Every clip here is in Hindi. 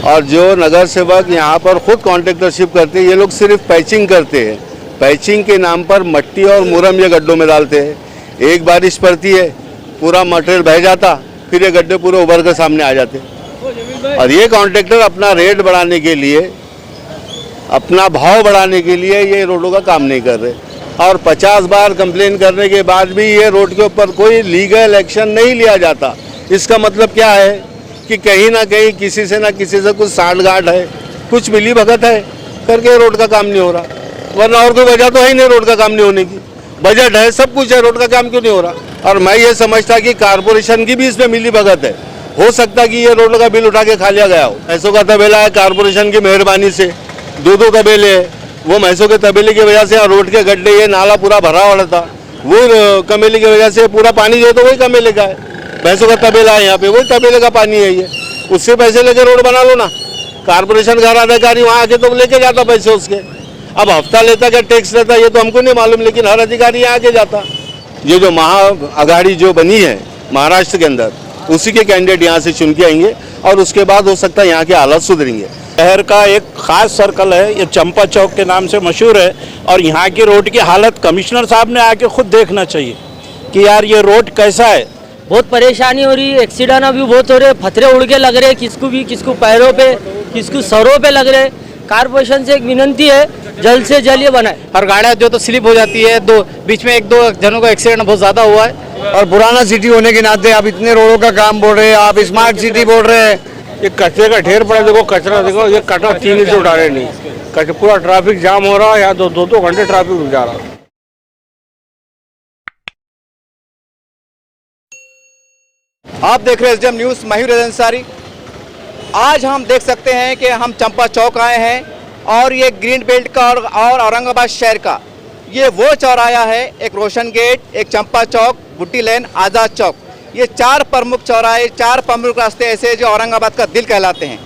और जो नगर सेवक यहाँ पर खुद कॉन्ट्रैक्टरशिप करते हैं, ये लोग सिर्फ पैचिंग करते हैं। पैचिंग के नाम पर मट्टी और मुरम ये गड्ढों में डालते हैं। एक बारिश पड़ती है, पूरा मटेरियल बह जाता, फिर ये गड्ढे पूरे उभर कर सामने आ जाते। और ये कॉन्ट्रैक्टर अपना रेट बढ़ाने के लिए, अपना भाव बढ़ाने के लिए ये रोडों का काम नहीं कर रहे। और 50 बार कंप्लेन करने के बाद भी ये रोड के ऊपर कोई लीगल एक्शन नहीं लिया जाता। इसका मतलब क्या है कि कहीं ना कहीं किसी से कुछ साठगांठ है, कुछ मिली भगत है करके रोड का काम नहीं हो रहा। वरना और कोई वजह तो है ही नहीं रोड का काम नहीं होने की। बजट है, सब कुछ है, रोड का काम क्यों नहीं हो रहा। और मैं ये समझता कि कारपोरेशन की भी इसमें मिली भगत है। हो सकता कि ये रोड का बिल उठा के खा लिया गया हो। पैसों का तबेला है कारपोरेशन की मेहरबानी से, दो तबेले है। वो मैसों के तबेले की वजह से रोड के गड्ढे, ये नाला पूरा भरा हुआ था। वो कमेले की वजह से पूरा पानी जो है तो वही कमेले का है। भैंसों का तबेला है यहाँ पे, वही तबेले का पानी है ये। उससे पैसे लेके रोड बना लो ना। कारपोरेशन का अधिकारी वहाँ आके तो लेके जाता पैसे उसके। अब हफ्ता लेता क्या टैक्स लेता ये तो हमको नहीं मालूम, लेकिन हर अधिकारी यहाँ आके जाता। ये जो महाअघाड़ी जो बनी है महाराष्ट्र के अंदर, उसी के कैंडिडेट यहाँ से चुन के आएंगे और उसके बाद हो सकता है यहाँ के हालात सुधरेंगे। शहर का एक खास सर्कल है, ये चंपा चौक के नाम से मशहूर है। और यहाँ की रोड की हालत कमिश्नर साहब ने आके खुद देखना चाहिए कि यार ये रोड कैसा है। बहुत परेशानी हो रही है, एक्सीडेंट अभी बहुत हो रहे, फतरे उड़ के लग रहे, किसको पैरों पे, किसको सरों पे लग रहे। कारपोरेशन से एक विनंती है, जल्द से जल्द ये बनाए। और गाड़ियाँ जो तो स्लिप हो जाती है, बीच में 1-2 जनों का एक्सीडेंट बहुत ज़्यादा हुआ है। और पुराना सिटी होने के नाते आप इतने रोडों का काम बोल रहे हैं, आप स्मार्ट सिटी बोल रहे हैं। ये कचरे का ढेर पड़ा, देखो कचरा देखो, ये कचरा 3 से उठा रहे नहीं। कचरा पूरा ट्रैफिक जाम हो रहा है, यहाँ 2 घंटे ट्रैफिक रुक जा रहा है। आप देख रहे हैं एसडीएम न्यूज़, मयूर अंसारी। आज हम देख सकते हैं कि हम चंपा चौक आए हैं और ये ग्रीन बेल्ट का और औरंगाबाद शहर का ये वो चौराहा है। एक रोशन गेट, एक चंपा चौक, बुट्टी लेन, आज़ाद चौक, ये 4 प्रमुख चौराहे, 4 प्रमुख रास्ते ऐसे जो औरंगाबाद का दिल कहलाते हैं।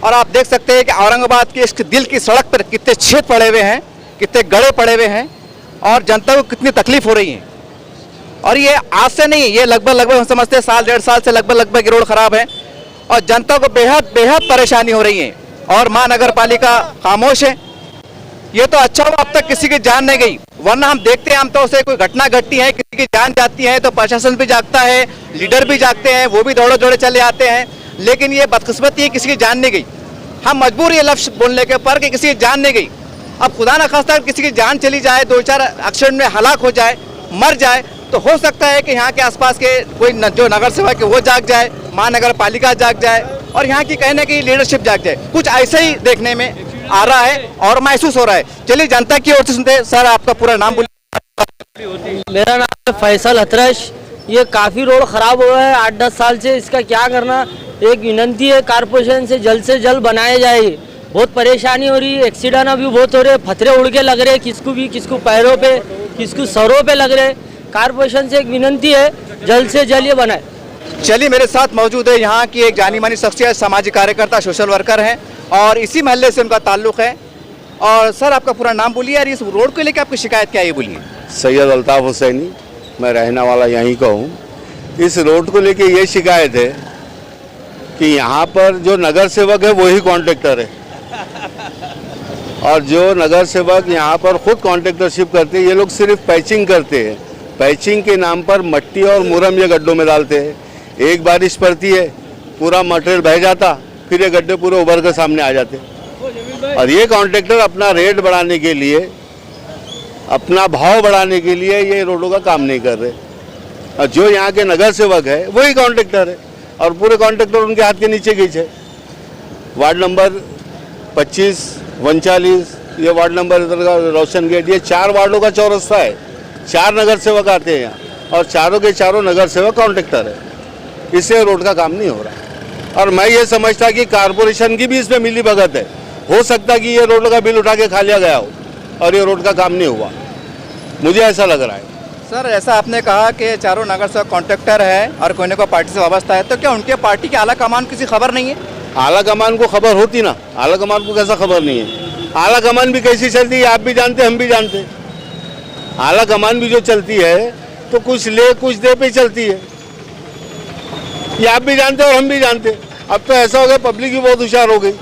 और आप देख सकते हैं कि औरंगाबाद के इस दिल की सड़क पर कितने छेद पड़े हुए हैं, कितने गड्ढे पड़े हुए हैं और जनता को कितनी तकलीफ हो रही है। और ये आज से नहीं, ये लगभग हम समझते हैं 1-1.5 साल से लगभग रोड खराब है और जनता को बेहद परेशानी हो रही है। और महानगर पालिका खामोश है। ये तो अच्छा हुआ अब तक किसी की जान नहीं गई, वरना हम देखते हैं आमतौर से कोई घटना घटती है, किसी की जान जाती है तो प्रशासन भी जागता है, लीडर भी जागते हैं, वो भी दौड़े चले आते हैं। लेकिन ये बदकिस्मती है, किसी की जान नहीं गई। हम मजबूर ये लफ्ज़ बोलने के पर कि किसी की जान नहीं गई। अब खुदा न खास्ता किसी की जान चली जाए, 2-4 एक्सीडेंट में हलाक हो जाए, मर जाए, तो हो सकता है कि यहाँ के आसपास के कोई जो नगर सेवक है वो जाग जाए, महानगर पालिका जाग जाए और यहाँ की कहने की लीडरशिप जाग जाए। कुछ ऐसे ही देखने में आ रहा है और महसूस हो रहा है। चलिए जनता की ओर से सुनते हैं। सर, आपका पूरा नाम बोलिए। मेरा नाम है फैसल हतरश। ये काफ़ी रोड ख़राब हुआ है 8-10 साल से। इसका क्या करना, एक विनंती है कारपोरेशन से जल्द बनाया जाए। बहुत परेशानी हो रही है, एक्सीडेंट अभी बहुत हो रहे, फतरे उड़ के लग रहे, किसको पैरों पे, किसको सरों पे लग रहे। कारपोरेशन से एक विनंती है, जल्द से जल्द ये बनाए। चलिए, मेरे साथ मौजूद है यहाँ की एक जानी मानी शख्सियत, सामाजिक कार्यकर्ता, सोशल वर्कर हैं और इसी महल्ले से उनका ताल्लुक़ है। और सर, आपका पूरा नाम बोलिए और इस रोड को लेकर आपकी शिकायत क्या है ये बोलिए। सैयद अल्ताफ़ हुसैनी, मैं रहने वाला यहीं का हूँ। इस रोड को लेके ये शिकायत है कि यहाँ पर जो नगर सेवक है वही कॉन्ट्रैक्टर है। और जो नगर सेवक यहाँ पर खुद कॉन्ट्रैक्टरशिप करते हैं, ये लोग सिर्फ पैचिंग करते हैं। पैचिंग के नाम पर मट्टी और मुरम ये गड्ढों में डालते हैं। एक बारिश पड़ती है, पूरा मटेरियल बह जाता, फिर ये गड्ढे पूरे उभर कर सामने आ जाते। और ये कॉन्ट्रैक्टर अपना रेट बढ़ाने के लिए, अपना भाव बढ़ाने के लिए ये रोडों का काम नहीं कर रहे। और जो यहाँ के नगर सेवक है वही कॉन्ट्रैक्टर है और पूरे कॉन्ट्रैक्टर उनके हाथ के नीचे खींचे। वार्ड नंबर 25, 39, ये वार्ड नंबर इधर का रोशन गेट, ये 4 वार्डों का चौरस्ता है। 4 नगर सेवक आते हैं यहाँ और चारों के चारों नगर सेवक कॉन्ट्रैक्टर है। इससे रोड का काम नहीं हो रहा। और मैं ये समझता कि कारपोरेशन की भी इसमें मिली भगत है। हो सकता कि ये रोड का बिल उठा के खा लिया गया हो और ये रोड का काम नहीं हुआ, मुझे ऐसा लग रहा है। सर, ऐसा आपने कहा कि चारों नगर सेवक कॉन्ट्रैक्टर है और कोई न कोई पार्टी से वाबस्ता है, तो क्या उनके पार्टी के आला कमान किसी खबर नहीं है? आला कमान को खबर होती ना, आला कमान को कैसा खबर नहीं है? आला कमान भी कैसी चलती है आप भी जानते, हम भी जानते। आला कमान भी जो चलती है तो कुछ ले कुछ दे पे चलती है, ये आप भी जानते और हम भी जानते। अब तो ऐसा हो गया, पब्लिक भी बहुत होशियार हो गई।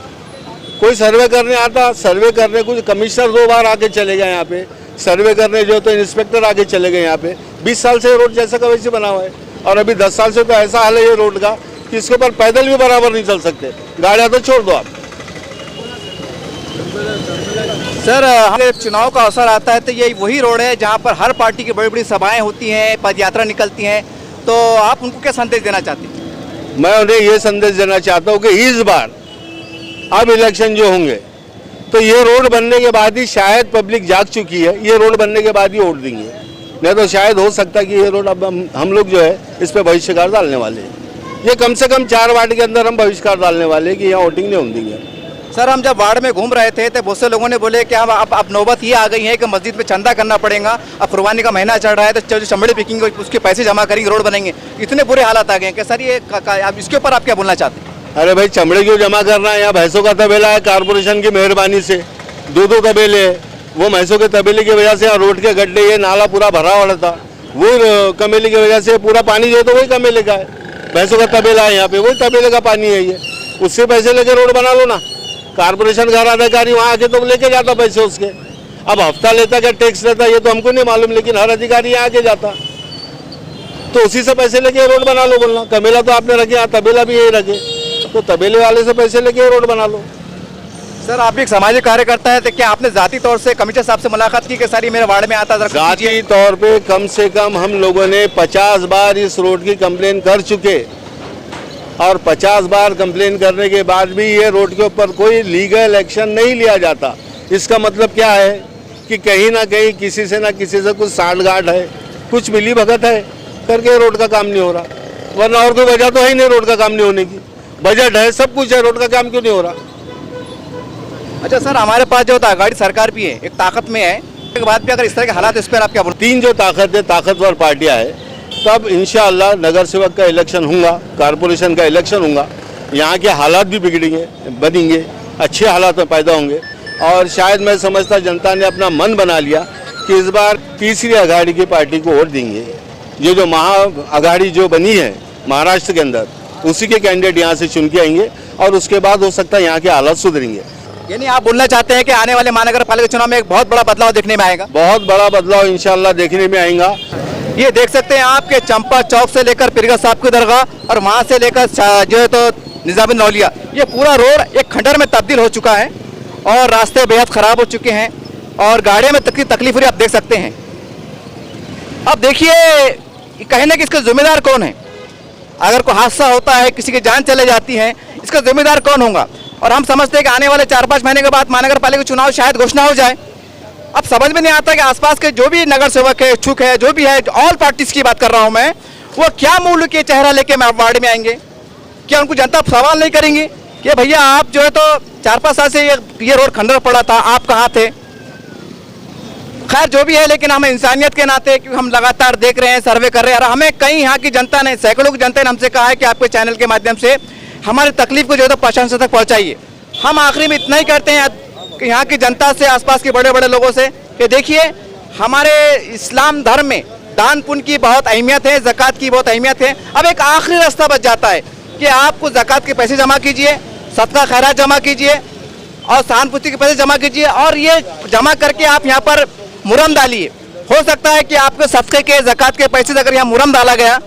कोई सर्वे करने आता, सर्वे करने कुछ कमिश्नर 2 बार आके चले गए यहाँ पे, सर्वे करने जो तो इंस्पेक्टर आके चले गए यहाँ पे। 20 साल से रोड जैसा का वैसे बना हुआ है, और अभी 10 साल से तो ऐसा हाल है ये रोड का कि इसके ऊपर पैदल भी बराबर नहीं चल सकते, गाड़ियाँ तो छोड़ दो आप। सर, हमारे चुनाव का अवसर आता है तो ये वही रोड है जहाँ पर हर पार्टी की बड़ी बड़ी सभाएं होती हैं, पदयात्रा निकलती हैं, तो आप उनको क्या संदेश देना चाहते हैं? मैं उन्हें ये संदेश देना चाहता हूँ कि इस बार अब इलेक्शन जो होंगे तो ये रोड बनने के बाद ही शायद पब्लिक जाग चुकी है, ये रोड बनने के बाद ही वोट देंगे, नहीं तो शायद हो सकता है कि ये रोड अब हम लोग जो है इस पर बहिष्कार डालने वाले हैं। ये कम से कम 4 वार्ड के अंदर हम बहिष्कार डालने वाले हैं कि यहाँ वोटिंग नहीं होने देंगे। सर, हम जब वार्ड में घूम रहे थे तो बहुत से लोगों ने बोले कि हम अब नौबत ये आ गई है कि मस्जिद में चंदा करना पड़ेगा, अब कुर्बानी का महीना चल रहा है तो जो चमड़े बिकेंगे उसके पैसे जमा करेंगे, रोड बनेंगे, इतने बुरे हालात आ गए हैं कि सर ये अब इसके ऊपर आप क्या बोलना चाहते हैं? अरे भाई, चमड़े क्यों जमा करना है? यहाँ भैंसों का तबेला है, कारपोरेशन की मेहरबानी से 2 तबेले है, वो भैंसों के तबेले की वजह से यहाँ रोड के गड्ढे, ये नाला पूरा भरा हुआ था, वो कमेले की वजह से पूरा पानी जो तो वही कमेले का है, भैंसों का तबेला है यहाँ पे, वही तबेले का पानी है ये, उससे पैसे लेके रोड बना लो ना। कारपोरेशन का अधिकारी वहाँ आके तो लेके जाता पैसे उसके, अब हफ्ता लेता क्या टैक्स लेता ये तो हमको नहीं मालूम, लेकिन हर अधिकारी यहाँ आके जाता तो उसी से पैसे लेके रोड बना लो बोलना। कमेला तो आपने रखे, यहाँ तबेला भी यही रखे, तो तबेले वाले से पैसे लेके रोड बना लो। सर, आप एक सामाजिक कार्यकर्ता है तो क्या आपने जाती तौर से कमिश्नर साहब से मुलाकात की कि सर ये मेरे वार्ड में आता? जाती तौर पे कम से कम हम लोगों ने 50 बार इस रोड की कंप्लेन कर चुके, और 50 बार कंप्लेन करने के बाद भी ये रोड के ऊपर कोई लीगल एक्शन नहीं लिया जाता। इसका मतलब क्या है कि कहीं ना कहीं किसी से ना किसी से कुछ सांठगांठ है, कुछ मिली भगत है करके रोड का काम नहीं हो रहा, वरना और कोई वजह तो है ही नहीं रोड का काम नहीं होने की। बजट है, सब कुछ है, रोड का काम क्यों नहीं हो रहा? अच्छा सर, हमारे पास जो गाड़ी सरकार भी है, एक ताकत में है, एक बात भी अगर इस तरह के हालात, इस पर आप क्या बोलते? 3 जो ताकत है, ताकतवर पार्टियां है, तब इंशाअल्लाह नगर सेवक का इलेक्शन होगा, कारपोरेशन का इलेक्शन होगा, यहाँ के हालात भी बिगड़ेंगे, बनेंगे, अच्छे हालात में पैदा होंगे, और शायद मैं समझता जनता ने अपना मन बना लिया कि इस बार तीसरी अघाड़ी की पार्टी को वोट देंगे। ये जो महा अघाड़ी जो बनी है महाराष्ट्र के अंदर, उसी के कैंडिडेट यहाँ से चुन के आएंगे, और उसके बाद हो सकता है यहाँ के हालात सुधरेंगे। यानी आप बोलना चाहते हैं कि आने वाले महानगर पालिका चुनाव में एक बहुत बड़ा बदलाव देखने में आएगा? बहुत बड़ा बदलाव इंशाअल्लाह देखने में आएगा। ये देख सकते हैं आपके चंपा चौक से लेकर पीरगंज साहब की दरगाह और वहाँ से लेकर जो है तो निजामुद्दीन नौलिया, ये पूरा रोड एक खंडर में तब्दील हो चुका है और रास्ते बेहद ख़राब हो चुके हैं और गाड़ियों में तकलीफ हो रही, आप देख सकते हैं। अब देखिए, कहने कि इसका जिम्मेदार कौन है? अगर कोई हादसा होता है, किसी की जान चले जाती है, इसका जिम्मेदार कौन होगा? और हम समझते हैं कि आने वाले 4-5 महीने के बाद महानगर पालिका चुनाव शायद घोषणा हो जाए। अब समझ में नहीं आता कि आसपास के जो भी नगर सेवक है, इच्छुक है, जो भी है, ऑल पार्टीज की बात कर रहा हूं मैं, वो क्या मूल्य के चेहरा लेके वार्ड में आएंगे? क्या उनको जनता सवाल नहीं करेंगे कि भैया आप जो है तो 4-5 साल से ये रोड खंडर पड़ा था, आप कहाँ थे? खैर जो भी है, लेकिन हम इंसानियत के नाते, क्योंकि हम लगातार देख रहे हैं, सर्वे कर रहे हैं, और हमें कई यहाँ की जनता ने, सैकड़ों की जनता ने हमसे कहा है कि आपके चैनल के माध्यम से हमारी तकलीफ को जो है तो प्रशासन तक पहुँचाइए। हम आखिरी में इतना ही करते हैं कि यहाँ की जनता से, आसपास के बड़े बड़े लोगों से, कि देखिए हमारे इस्लाम धर्म में दान पुण्य की बहुत अहमियत है, ज़कात की बहुत अहमियत है। अब एक आखिरी रास्ता बच जाता है कि आपको ज़कात के पैसे जमा कीजिए, सदका खैरात जमा कीजिए और सहानुभूति के पैसे जमा कीजिए, और ये जमा करके आप यहाँ पर मुरम डालिए। हो सकता है कि आपके सदक़े के, ज़कात के पैसे से अगर यहाँ मुरम डाला गया,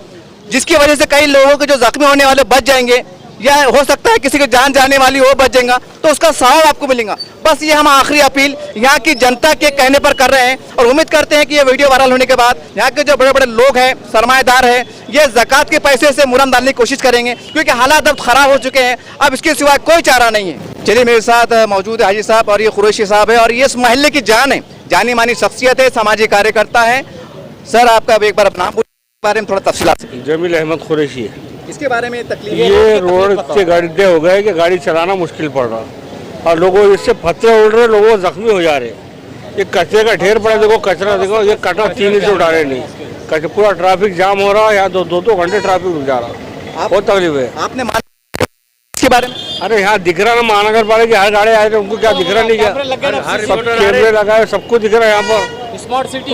जिसकी वजह से कई लोगों के जो जख्मी होने वाले बच जाएंगे, या हो सकता है किसी की जान जाने वाली वो बच जाएगा, तो उसका सवाब आपको मिलेगा। बस ये हम आखिरी अपील यहाँ की जनता के कहने पर कर रहे हैं, और उम्मीद करते हैं कि ये वीडियो वायरल होने के बाद यहाँ के जो बड़े बड़े लोग हैं, सरमाएदार हैं, ये ज़कात के पैसे से मुरम डालने की कोशिश करेंगे, क्योंकि हालात अब ख़राब हो चुके हैं। अब इसके सिवा कोई चारा नहीं है। चलिए, मेरे साथ मौजूद है हाजी साहब और ये कुरैशी साहब है, और ये इस मोहल्ले की जान है, जानी मानी शख्सियत है, सामाजिक कार्यकर्ता है। सर, आपका एक बार अपना बारे में थोड़ा तफसीलात से। जमील अहमद कुरैशी है। इसके बारे में तकलीफ, ये रोड के गड्ढे हो गए कि गाड़ी चलाना मुश्किल पड़ रहा, और लोगों इससे पत्ते उड़ रहे, लोगों जख्मी हो जा रहे। ये कचरे का ढेर पड़ा, देखो कचरा, देखो ये कटा 3 इंच उठा रहे नहीं, कचरा पूरा ट्रैफिक जाम हो रहा है, यहाँ 2 घंटे ट्रैफिक रुक जा रहा, बहुत तकलीफ है। आपने इसके बारे में? अरे यहाँ दिख रहा ना, महानगर पालिका की हर गाड़ी आए थे, उनको क्या दिख रहा नहीं? क्या सब कैमरे लगाए, सबको दिख रहा है यहाँ पर। स्मार्ट सिटी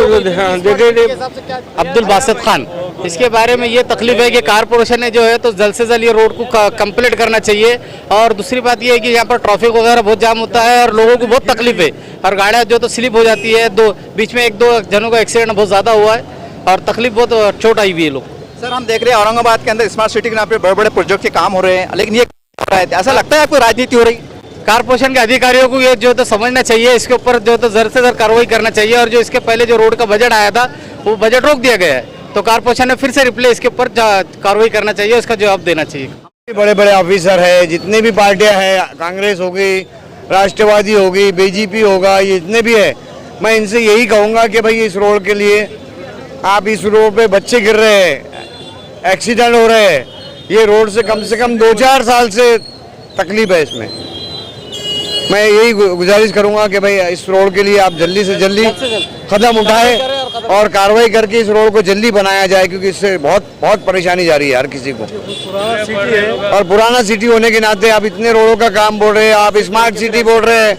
अब्दुल बासित खान, इसके बारे में ये तकलीफ है कि कारपोरेशन ने जो है तो जल्द से जल्द ये रोड को कंप्लीट करना चाहिए। और दूसरी बात ये है कि यहाँ पर ट्रैफिक वगैरह बहुत जाम होता है और लोगों को बहुत तकलीफ है और गाड़ियाँ जो तो स्लिप हो जाती है। बीच में 1-2 जनों का एक्सीडेंट बहुत ज़्यादा हुआ है और तकलीफ बहुत चोट आई हुई है लोग। सर हम देख रहे हैं औरंगाबाद के अंदर स्मार्ट सिटी के नाम पे बड़े बड़े प्रोजेक्ट के काम हो रहे हैं, लेकिन ये ऐसा लगता है आपको राजनीति हो रही? कारपोरेशन के अधिकारियों को ये जो तो समझना चाहिए, इसके ऊपर जो तो जल्द से जल्द कार्रवाई करना चाहिए। और जो इसके पहले जो रोड का बजट आया था वो बजट रोक दिया गया है, तो कारपोरेशन ने फिर से रिप्ले इसके ऊपर कार्रवाई करना चाहिए, इसका जवाब देना चाहिए। बड़े बड़े ऑफिसर है, जितने भी पार्टियां हैं, कांग्रेस होगी, राष्ट्रवादी होगी, बीजेपी होगा, ये जितने भी है, मैं इनसे यही कहूँगा कि भाई इस रोड के लिए आप इस रोड पे बच्चे गिर रहे हैं, एक्सीडेंट हो रहे हैं, ये रोड से कम 2-4 साल से तकलीफ है इसमें। मैं यही गुजारिश करूंगा कि भाई इस रोड के लिए आप जल्दी से जल्दी कदम उठाएं और कार्रवाई करके इस रोड को जल्दी बनाया जाए, क्योंकि इससे बहुत परेशानी जा रही है हर किसी को। और पुराना सिटी होने के नाते आप इतने रोडों का काम बोल रहे हैं, आप स्मार्ट सिटी बोल रहे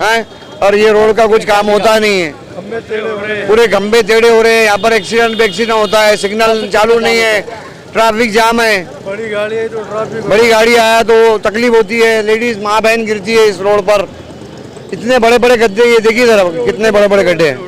हैं, और ये रोड का कुछ काम होता नहीं है। पूरे खंबे टेढ़े हो रहे हैं, यहाँ पर एक्सीडेंट पे एक्सीडेंट होता है, सिग्नल चालू नहीं है, ट्रैफिक जाम है, बड़ी गाड़ी आया तो तकलीफ होती है, लेडीज माँ बहन गिरती है इस रोड पर। इतने बड़े बड़े गड्ढे, ये देखिए जरा कितने बड़े बड़े गड्ढे हैं।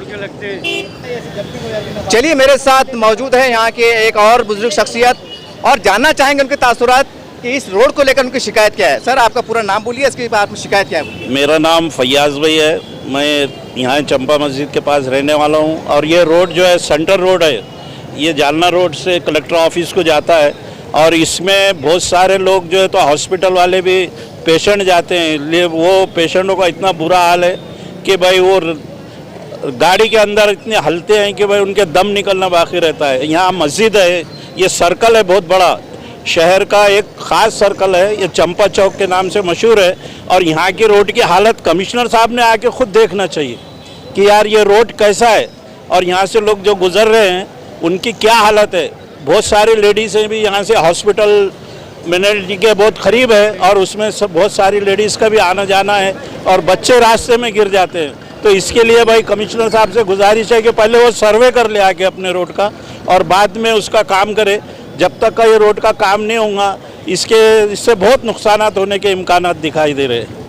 चलिए मेरे साथ मौजूद है यहाँ के एक और बुजुर्ग शख्सियत और जानना चाहेंगे उनके तासुरात कि इस रोड को लेकर उनकी शिकायत क्या है। सर आपका पूरा नाम बोलिए, इसके बाद में शिकायत क्या है? मेरा नाम फैयाज भाई है, मैं यहाँ चंपा मस्जिद के पास रहने वाला हूँ। और ये रोड जो है सेंटर रोड है, ये जालना रोड से कलेक्टर ऑफिस को जाता है और इसमें बहुत सारे लोग जो है तो हॉस्पिटल वाले भी पेशेंट जाते हैं। वो पेशेंटों का इतना बुरा हाल है कि भाई वो गाड़ी के अंदर इतने हलते हैं कि भाई उनके दम निकलना बाकी रहता है। यहाँ मस्जिद है, ये सर्कल है बहुत बड़ा, शहर का एक ख़ास सर्कल है, ये चंपा चौक के नाम से मशहूर है। और यहाँ की रोड की हालत कमिश्नर साहब ने आके खुद देखना चाहिए कि यार ये रोड कैसा है और यहाँ से लोग जो गुजर रहे हैं उनकी क्या हालत है। बहुत सारी लेडीज़ें भी यहाँ से हॉस्पिटल मिनरलिटी के बहुत करीब है और उसमें सब बहुत सारी लेडीज़ का भी आना जाना है और बच्चे रास्ते में गिर जाते हैं। तो इसके लिए भाई कमिश्नर साहब से गुजारिश है कि पहले वो सर्वे कर ले आके अपने रोड का और बाद में उसका काम करे। जब तक का ये रोड का काम नहीं होगा इससे बहुत नुकसानात होने के इम्कानात दिखाई दे रहे हैं।